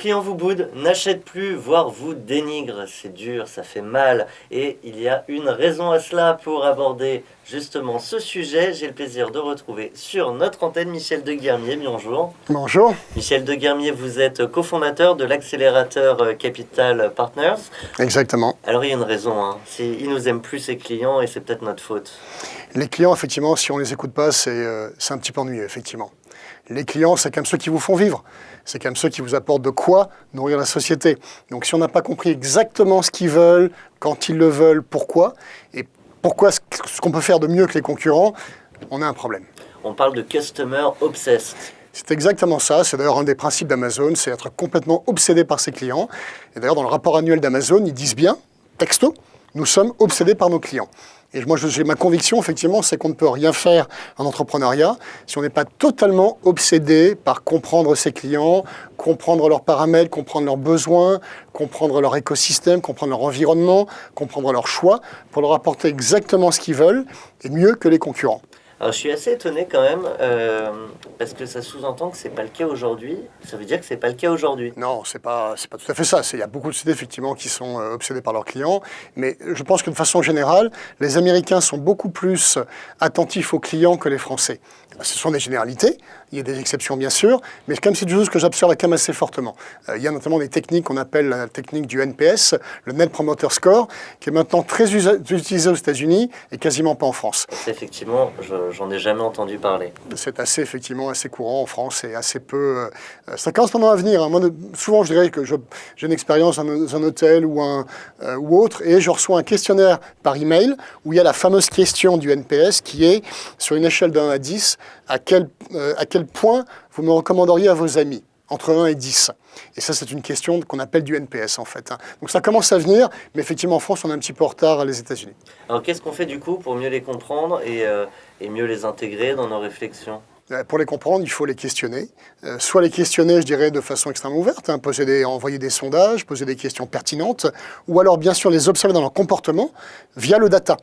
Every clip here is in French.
clients vous boudent, n'achètent plus, voire vous dénigrent. C'est dur, ça fait mal. Et il y a une raison à cela. Pour aborder justement ce sujet, j'ai le plaisir de retrouver sur notre antenne Michel Deguermier. Bonjour. Bonjour. Michel Deguermier, vous êtes cofondateur de l'accélérateur Capital Partners. Exactement. Alors il y a une raison, hein. Ils nous aiment plus, ces clients, et c'est peut-être notre faute. Les clients, effectivement, si on ne les écoute pas, c'est un petit peu ennuyeux, effectivement. Les clients, c'est quand même ceux qui vous font vivre. C'est quand même ceux qui vous apportent de quoi nourrir la société. Donc si on n'a pas compris exactement ce qu'ils veulent, quand ils le veulent, pourquoi, et pourquoi ce qu'on peut faire de mieux que les concurrents, on a un problème. On parle de customer obsessed. C'est exactement ça. C'est d'ailleurs un des principes d'Amazon, c'est être complètement obsédé par ses clients. Et d'ailleurs, dans le rapport annuel d'Amazon, ils disent bien, texto, nous sommes obsédés par nos clients. Et moi, j'ai ma conviction, effectivement, c'est qu'on ne peut rien faire en entrepreneuriat si on n'est pas totalement obsédé par comprendre ses clients, comprendre leurs paramètres, comprendre leurs besoins, comprendre leur écosystème, comprendre leur environnement, comprendre leurs choix, pour leur apporter exactement ce qu'ils veulent, et mieux que les concurrents. Alors je suis assez étonné quand même, parce que ça sous-entend que c'est pas le cas aujourd'hui. Ça veut dire que c'est pas le cas aujourd'hui. Non, c'est pas tout à fait ça. Il y a beaucoup de sociétés effectivement qui sont obsédées par leurs clients, mais je pense que de façon générale, les Américains sont beaucoup plus attentifs aux clients que les Français. Ce sont des généralités, il y a des exceptions bien sûr, mais comme c'est des choses que j'observe quand même assez fortement. Il y a notamment des techniques qu'on appelle la technique du NPS, le Net Promoter Score, qui est maintenant très utilisé aux États-Unis et quasiment pas en France. Effectivement, j'en ai jamais entendu parler. C'est effectivement assez courant en France et assez peu. Ça commence pendant à venir. Hein. Moi, souvent, je dirais que j'ai une expérience dans un hôtel ou autre, et je reçois un questionnaire par email où il y a la fameuse question du NPS qui est sur une échelle de 1 à 10. À quel point vous me recommanderiez à vos amis, entre 1 et 10. Et ça, c'est une question qu'on appelle du NPS, en fait. Donc ça commence à venir, mais effectivement, en France, on est un petit peu en retard les États-Unis. Alors, qu'est-ce qu'on fait du coup pour mieux les comprendre et mieux les intégrer dans nos réflexions ? Pour les comprendre, il faut les questionner. Soit les questionner, je dirais, de façon extrêmement ouverte, envoyer des sondages, poser des questions pertinentes, ou alors, bien sûr, les observer dans leur comportement via le data.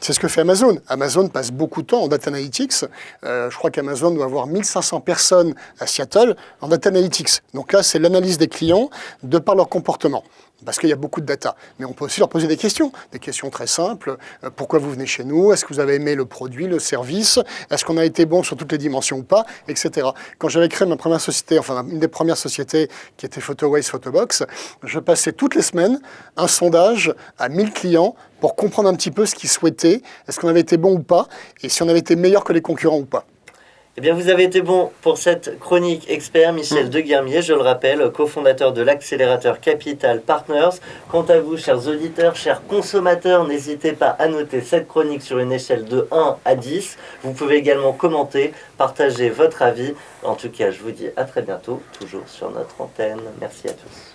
C'est ce que fait Amazon. Amazon passe beaucoup de temps en data analytics. Je crois qu'Amazon doit avoir 1500 personnes à Seattle en data analytics. Donc là, c'est l'analyse des clients de par leur comportement. Parce qu'il y a beaucoup de data. Mais on peut aussi leur poser des questions très simples. Pourquoi vous venez chez nous? Est-ce que vous avez aimé le produit, le service? Est-ce qu'on a été bon sur toutes les dimensions ou pas? Etc. Quand j'avais créé ma première société, enfin une des premières sociétés qui était PhotoWays Photobox, je passais toutes les semaines un sondage à 1000 clients pour comprendre un petit peu ce qu'ils souhaitaient, est-ce qu'on avait été bon ou pas, et si on avait été meilleur que les concurrents ou pas. Eh bien, vous avez été bon pour cette chronique expert, Michel Deguermier, je le rappelle, cofondateur de l'accélérateur Capital Partners. Quant à vous, chers auditeurs, chers consommateurs, n'hésitez pas à noter cette chronique sur une échelle de 1 à 10. Vous pouvez également commenter, partager votre avis. En tout cas, je vous dis à très bientôt, toujours sur notre antenne. Merci à tous.